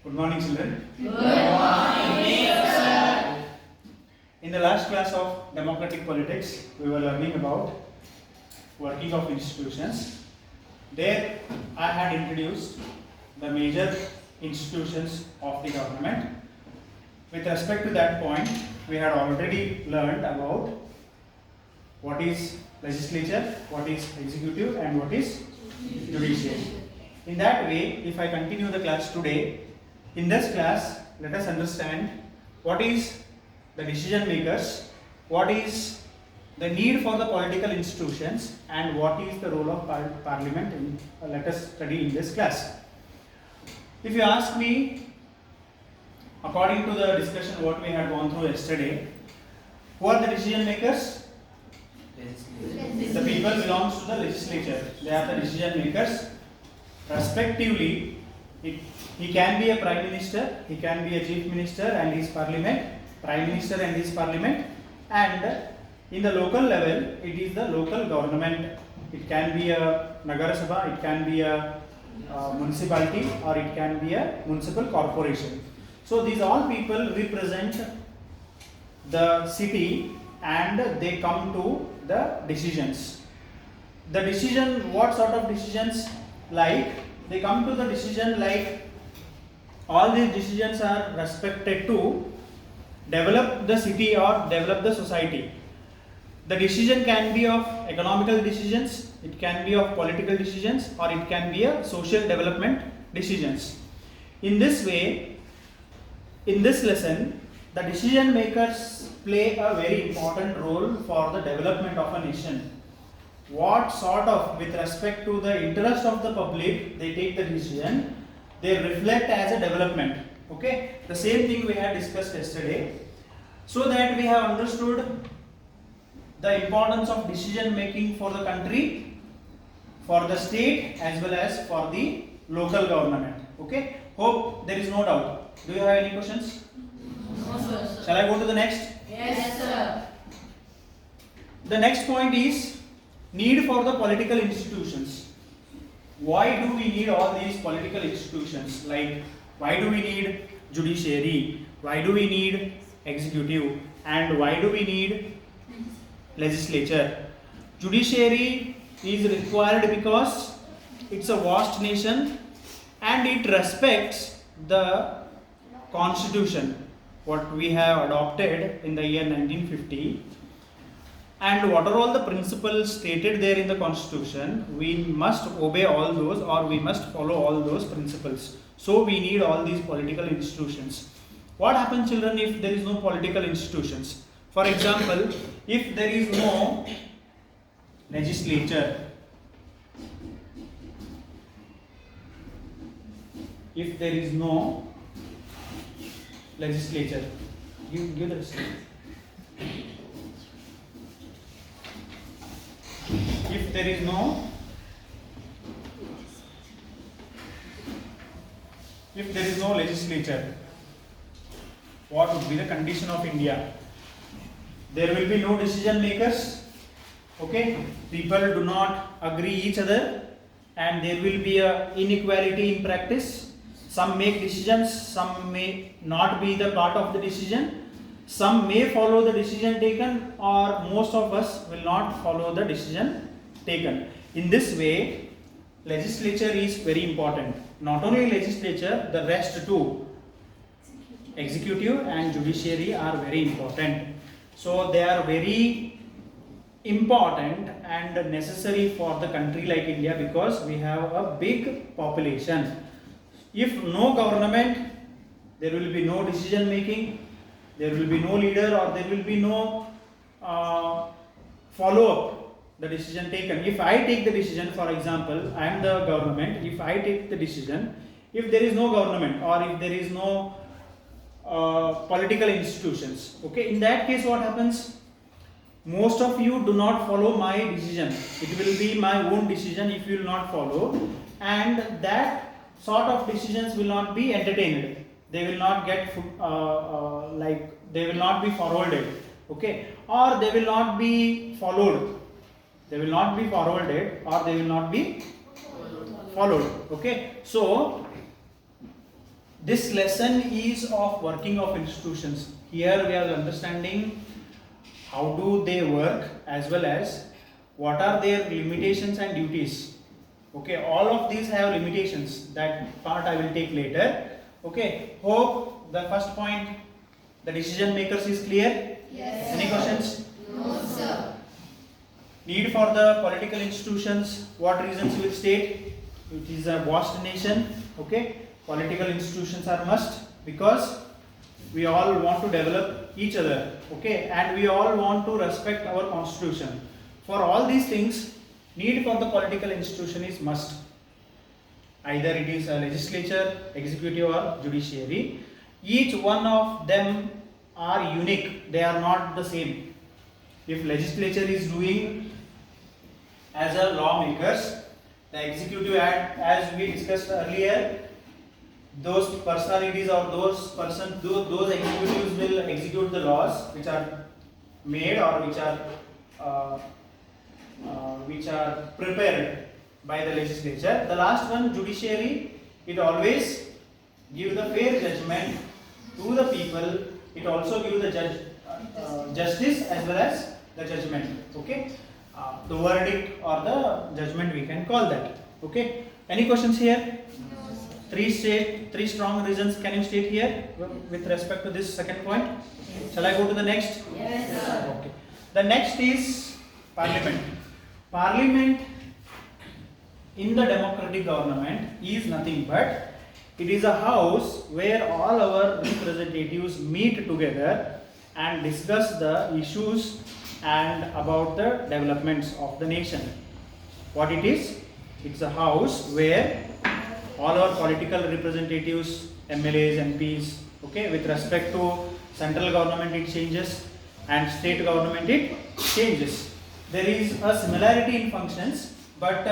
Good morning, children. Good morning, sir. In the last class of democratic politics, we were learning about working of institutions. There, I had introduced the major institutions of the government. With respect to that point, we had already learned about what is legislature, what is executive, and what is judiciary. In that way, if I continue the class today, in this class, let us understand what is the decision makers, what is the need for the political institutions, and what is the role of parliament in, let us study in this class. If you ask me, according to the discussion what we had gone through yesterday, who are the decision makers? The people belongs to the legislature. They are the decision makers. Respectively, he can be a prime minister, he can be a chief minister and his parliament, prime minister and his parliament, and in the local level, it is the local government. It can be a Nagara Sabha, it can be a municipality, or it can be a municipal corporation. So these all people represent the city and they come to the decisions. The decision, what sort of decisions? Like, they come to the decision like all these decisions are respected to develop the city or develop the society. The decision can be of economical decisions, it can be of political decisions, or it can be a social development decisions. In this way, in this lesson, the decision makers play a very important role for the development of a nation. What sort of, with respect to the interest of the public, they take the decision, they reflect as a development. Okay, the same thing we had discussed yesterday, so that we have understood the importance of decision making for the country, for the state, as well as for the local government. Okay, hope there is no doubt. Do you have any questions? No, sir. Shall I go to the next? Yes, sir. The next point is need for the political institutions. Why do we need all these political institutions? Like, why do we need judiciary? Why do we need executive? And why do we need legislature? Judiciary is required because it's a vast nation and it respects the constitution what we have adopted in the year 1950, and what are all the principles stated there in the constitution, we must obey all those, or we must follow all those principles. So we need all these political institutions. What happens, children, if there is no political institutions? For example, if there is no legislature, if there is no legislature, give the legislature. If there is no legislature, what would be the condition of India? There will be no decision makers. Okay, people do not agree each other, and there will be a inequality in practice. Some make decisions, some may not be the part of the decision. Some may follow the decision taken, or most of us will not follow the decision taken. In this way, legislature is very important. Not only legislature, the rest too, executive and judiciary, are very important. So they are very important and necessary for the country like India, because we have a big population. If no government, there will be no decision making, there will be no leader, or there will be no follow-up the decision taken. If I take the decision, for example, I am the government, if I take the decision, if there is no government, or if there is no political institutions, okay, in that case what happens? Most of you do not follow my decision. It will be my own decision if you will not follow, and that sort of decisions will not be entertained. They will not get they will not be forwarded, okay, or they will not be followed. They will not be forwarded, or they will not be followed. Okay, so this lesson is of working of institutions. Here we are understanding how do they work as well as what are their limitations and duties. Okay, all of these have limitations. That part I will take later. Okay, hope the first point, the decision makers, is clear. Yes. Any questions? No, sir. Need for the political institutions, what reasons you will state? It is a vast nation. Okay, political institutions are must because we all want to develop each other. Okay, and we all want to respect our constitution. For all these things, need for the political institution is must. Either it is a legislature, executive or judiciary. Each one of them are unique. They are not the same. If legislature is doing as a lawmakers, the executive act, as we discussed earlier, those personalities or those executives will execute the laws which are made or which are prepared by the legislature. The last one, judiciary, it always give the fair judgment to the people. It also give the justice as well as the judgment. Okay, the verdict or the judgment we can call that. Okay, any questions here? Three strong reasons can you state here with respect to this second point? Shall I go to the next? Yes, sir. Okay. The next is parliament. Parliament in the democratic government is nothing but it is a house where all our representatives meet together and discuss the issues and about the developments of the nation. What it is? It's a house where all our political representatives, MLAs, MPs, okay, with respect to central government it changes and state government it changes. There is a similarity in functions, but they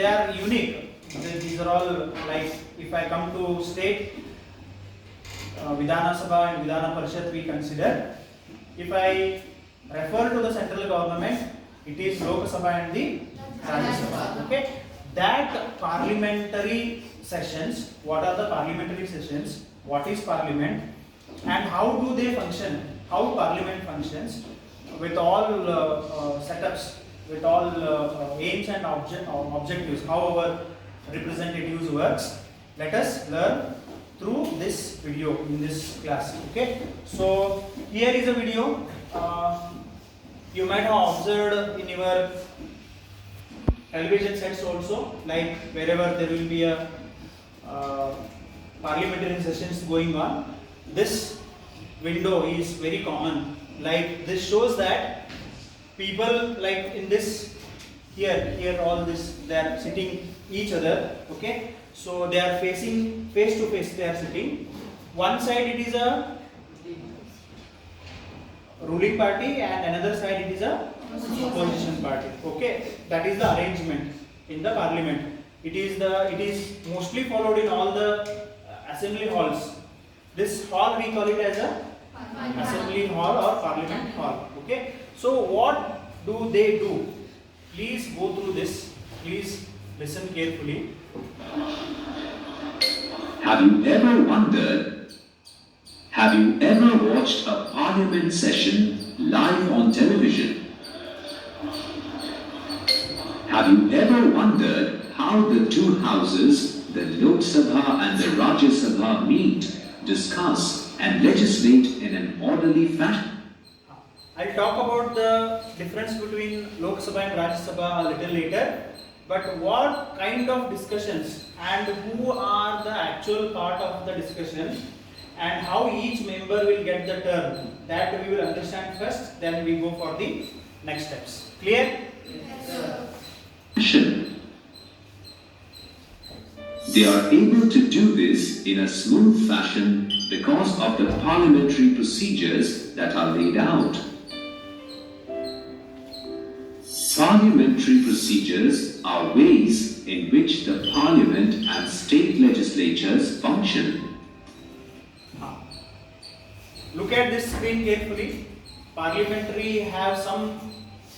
are unique. These are all like, if I come to state, Vidhana Sabha and Vidhana Parishad we consider. If I refer to the central government, it is Lok Sabha and the Rajya Sabha. Okay, that parliamentary sessions. What are the parliamentary sessions? What is parliament? And how do they function? How parliament functions with all setups, with all aims and objectives. How our representatives works. Let us learn through this video in this class. Okay. So here is a video. You might have observed in your television sets also, like wherever there will be a parliamentary sessions going on, this window is very common. Like this shows that people, like in this here all this, they are sitting each other. Okay, so they are facing face to face, they are sitting. One side it is a ruling party and another side it is a opposition party. Okay, that is the arrangement in the parliament. It is mostly followed in all the assembly halls. This hall we call it as a assembly hall or parliament hall. Okay, so what do they do? Please go through this. Please listen carefully. Have you ever wondered? Have you ever watched a parliament session live on television? Have you ever wondered how the two houses, the Lok Sabha and the Rajya Sabha, meet, discuss and legislate in an orderly fashion? I'll talk about the difference between Lok Sabha and Rajya Sabha a little later. But what kind of discussions and who are the actual part of the discussion and how each member will get the turn, that we will understand first, then we go for the next steps. Clear? Yes, sir. They are able to do this in a smooth fashion because of the parliamentary procedures that are laid out. Parliamentary procedures are ways in which the parliament and state legislatures function. Look at this screen carefully. Parliamentary have some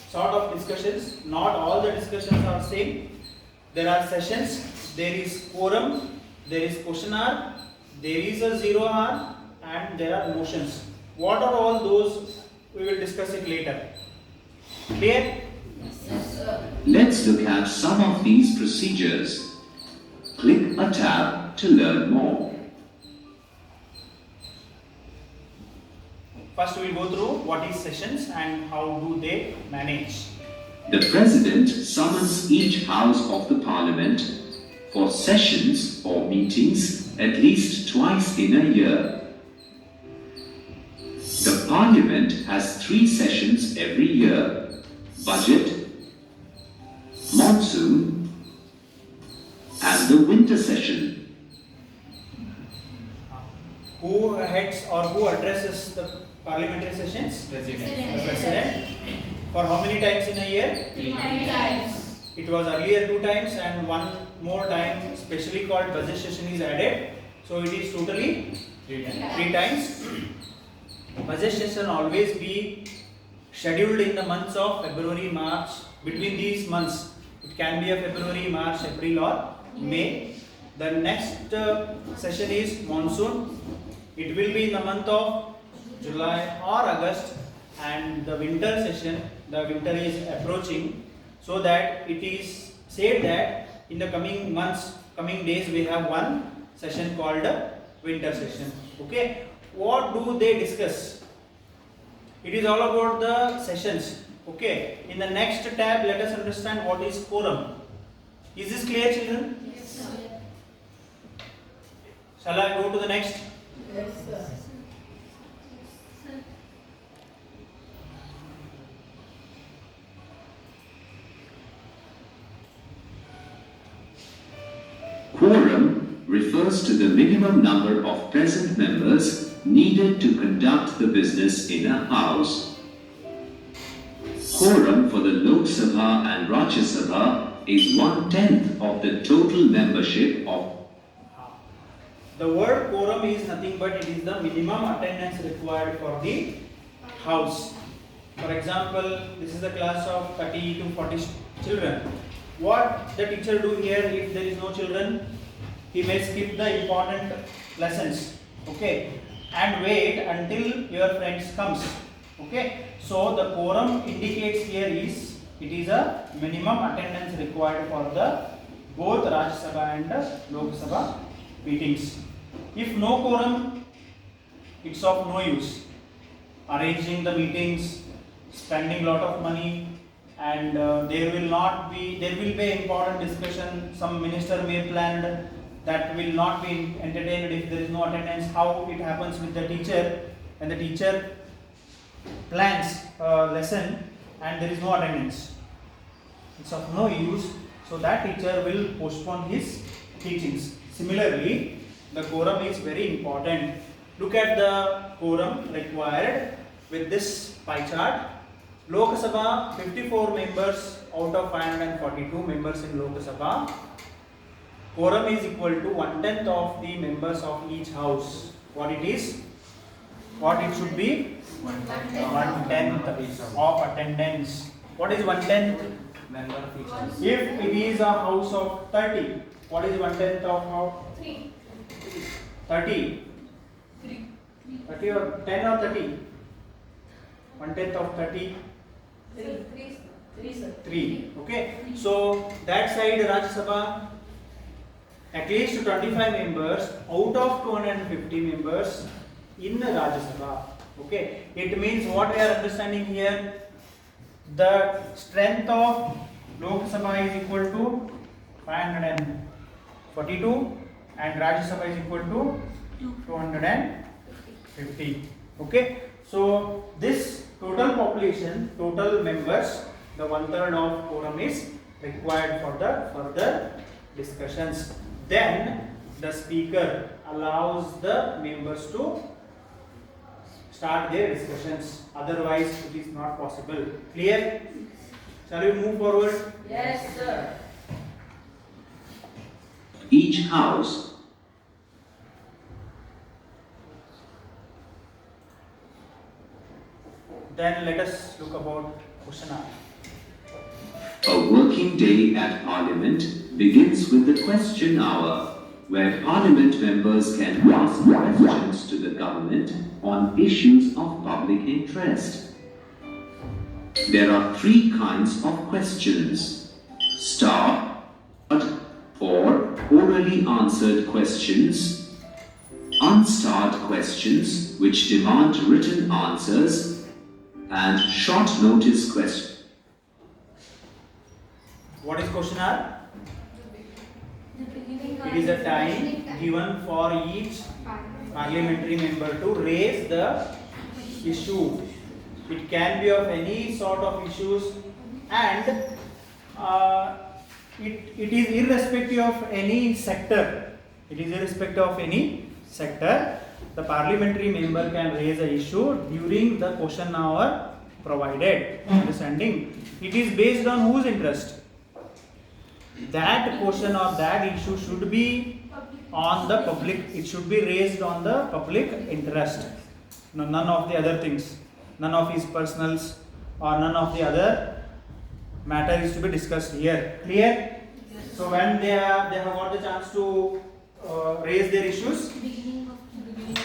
sort of discussions. Not all the discussions are same. There are sessions. there is quorum, there is question hour, there is a 0 hour, and there are motions. What are all those? We will discuss it later. Clear? Yes, sir. Let's look at some of these procedures. Click a tab to learn more. First, we will go through what is sessions and how do they manage. The President summons each House of the Parliament for sessions or meetings at least twice in a year. The Parliament has 3 sessions every year: Budget, Monsoon, and the Winter Session. Who heads or who addresses the parliamentary sessions? President. The President. For how many times in a year? 3 times. It was earlier 2 times and one more time specially called budget session is added. So it is totally 3 times. Budget session always be scheduled in the months of February, March. Between these months, it can be a February, March, April or May. The next session is monsoon. It will be in the month of July or August, and the winter session, the winter is approaching, so that it is said that in the coming months, coming days, we have one session called winter session. Okay, what do they discuss? It is all about the sessions. Okay, in the next tab, let us understand what is quorum. Is this clear, children? Yes, sir. Shall I go to the next? Yes, sir. Quorum refers to the minimum number of present members needed to conduct the business in a house. Quorum for the Lok Sabha and Rajya Sabha is 1/10 of the total membership of. The word quorum is nothing but it is the minimum attendance required for the house. For example, this is the class of 30 to 40 children. What the teacher do here if there is no children? He may skip the important lessons, okay, and wait until your friends comes, okay. So the quorum indicates here is it is a minimum attendance required for the both Rajya Sabha and Lok Sabha meetings. If no quorum, it's of no use. Arranging the meetings, spending lot of money, and there will be important discussion. Some minister may plan that will not be entertained if there is no attendance. How it happens with the teacher, and the teacher plans a lesson and there is no attendance, it's of no use, so that teacher will postpone his teachings. Similarly, the quorum is very important. Look at the quorum required with this pie chart. Lok Sabha 54 members out of 542 members in Lok Sabha. Quorum is equal to 1/10 of the members of each house. What it is? What it should be? 1/10 of attendance. What is 1/10? Member of each house. If it is a house of 30, what is 1/10 of how? 3. 30? 3. 30 or 10 or 30? 1/10 of 30? 3, sir. 3. Okay. So that side Rajya Sabha at least 25 members out of 250 members in the Rajya Sabha. Okay. It means what we are understanding here, the strength of Lok Sabha is equal to 542 and Rajya Sabha is equal to 250. Okay. So this total population, total members, the 1/3 of quorum is required for the further discussions. Then the speaker allows the members to start their discussions. Otherwise, it is not possible. Clear? Shall we move forward? Yes, sir. Each house Then let us look about question hour. a working working day at Parliament begins with the question hour, where Parliament members can ask questions to the government on issues of public interest. There are three kinds of questions: starred or orally answered questions, unstarred questions which demand written answers, and short notice questions. What is question hour? It is a time given for each parliamentary member to raise the issue. It can be of any sort of issues, and it is irrespective of any sector. It is irrespective of any sector. The parliamentary member can raise an issue during the question hour provided. Understanding? It is based on whose interest? That question or that issue should be on the public. It should be raised on the public interest. No, none of the other things. None of his personals or none of the other matter is to be discussed here. Clear? So when they have got the chance to raise their issues,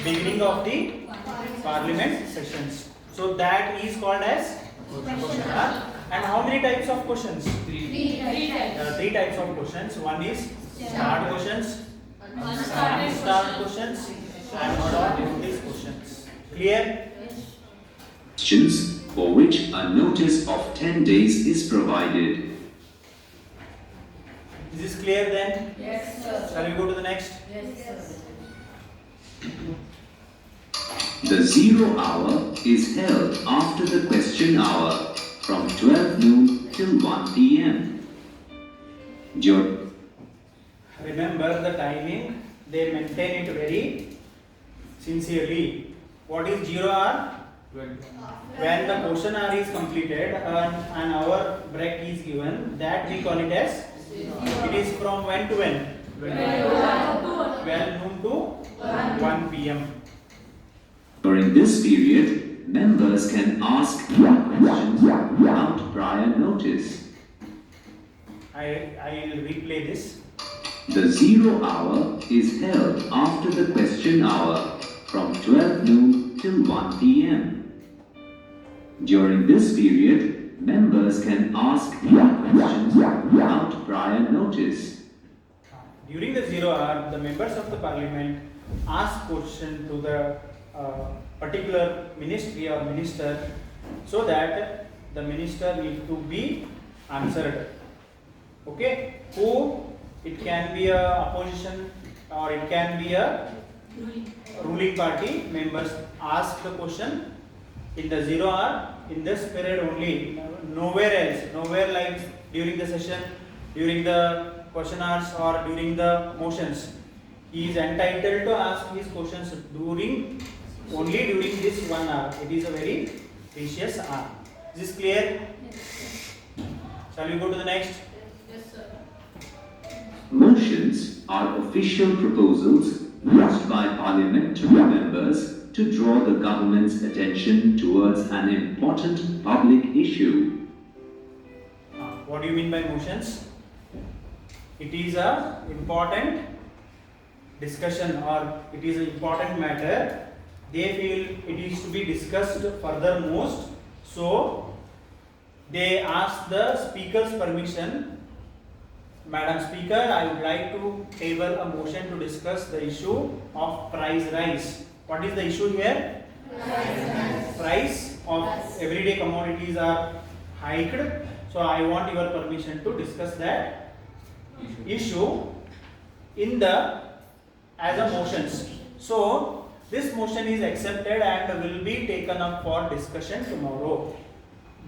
beginning of the parliament sessions. So that is called as question hour. And how many types of questions? There are three types of questions. One is starred questions, unstarred questions, and short notice questions. Clear? Questions for which a notice of 10 days is provided. Is this clear then? Yes, sir. Shall we go to the next? Yes, sir. The 0 hour is held after the question hour from 12 noon till 1 p.m. Remember the timing, they maintain it very sincerely. What is 0 hour? When the question hour is completed and an hour break is given, that we call it as, it is from when to when? 12 noon to 1 p.m. During this period, members can ask questions without prior notice. I will replay this. The 0 hour is held after the question hour from 12 noon till 1 p.m. During this period, members can ask questions without prior notice. During the 0 hour, the members of the parliament ask question to the particular ministry or minister, so that the minister needs to be answered. Okay? Who? It can be a opposition or it can be a ruling party. Members ask the question in the 0 hour, in this period only, nowhere else, nowhere like during the session, during the question hours or during the motions. He is entitled to ask his questions only during this 1 hour. It is a very precious hour. Is this clear? Yes, Shall we go to the next? sir. Motions are official proposals used by parliamentary members to draw the government's attention towards an important public issue. What do you mean by motions? It is a important discussion or it is an important matter. They feel it is to be discussed furthermost, so they ask the speaker's permission. Madam Speaker, I would like to table a motion to discuss the issue of price rise. What is the issue here? Price of everyday commodities are hiked, so I want your permission to discuss that issue as a motions. So this motion is accepted and will be taken up for discussion tomorrow.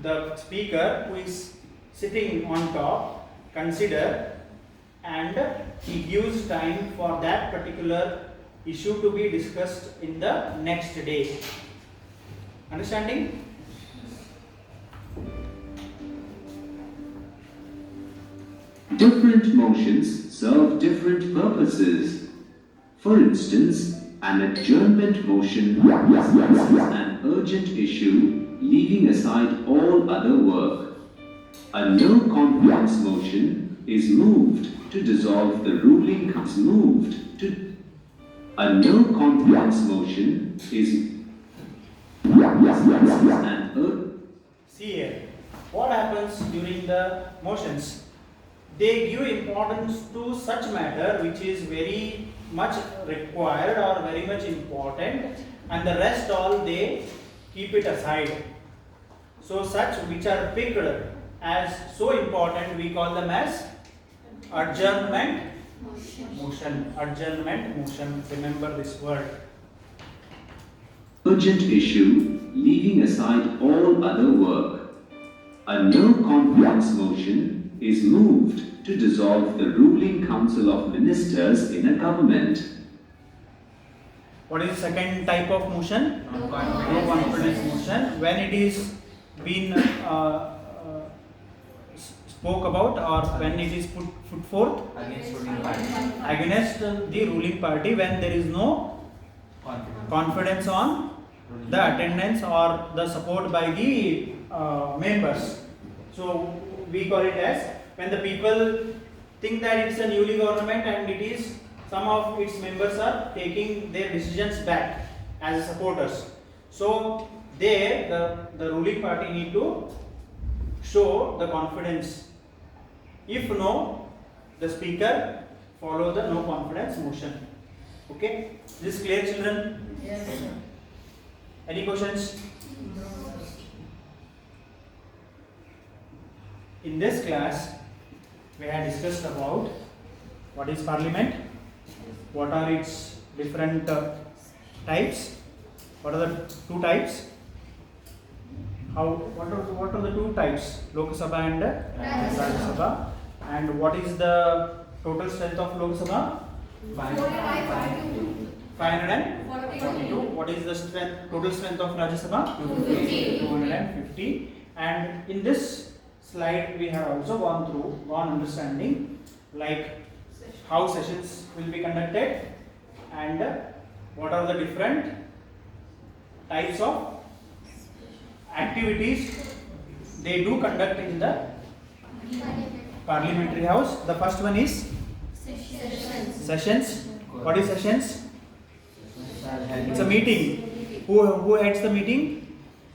The speaker who is sitting on top consider and he gives time for that particular issue to be discussed in the next day. Understanding? Different motions serve different purposes. For instance, an adjournment motion discusses an urgent issue, leaving aside all other work. A no confidence motion is moved to dissolve the ruling council. A no confidence motion is See here, what happens during the motions? They give importance to such matter which is very much required or very much important, and the rest all they keep it aside. So such which are picked as so important, we call them as adjournment motion. Adjournment motion. Remember this word. Urgent issue, leaving aside all other work. A no confidence motion is moved to dissolve the ruling council of ministers in a government. What is the second type of motion? No No confidence motion. When it is been spoke about, or when it is put forth Against ruling party. against the ruling party, when there is no confidence on the attendance or the support by the members. So we call it as when the people think that it's a newly government and it is some of its members are taking their decisions back as supporters. So there the ruling party need to show the confidence. If no, the speaker follow the no confidence motion. Okay, this is clear, children? Yes, sir. Any questions? In this class, we had discussed about what is parliament, what are its different types, what are the two types, what are the two types, Lok Sabha and Rajya Sabha, and what is the total strength of Lok Sabha? 542. What is the total strength of Rajya Sabha? 250. And in this slide we have also gone understanding like how sessions will be conducted and what are the different types of activities they do conduct in the parliamentary house. The first one is sessions. What is sessions? It's a meeting. Who heads the meeting?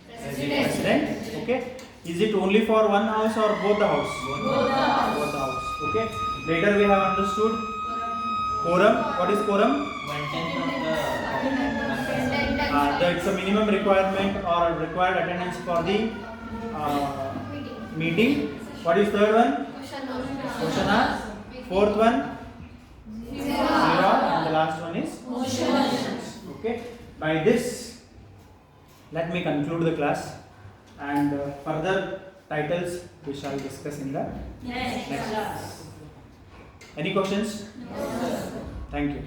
President. Okay. Is it only for one house or both the house? Both the house. Both the house. Okay. Later we have understood quorum. What is quorum? It's a minimum requirement or required attendance for the meeting. What is third one? Quotient. Fourth one? Zero. And the last one is? Okay. By this, let me conclude the class, and further titles we shall discuss in the next class. Any questions? No, sir. Thank you.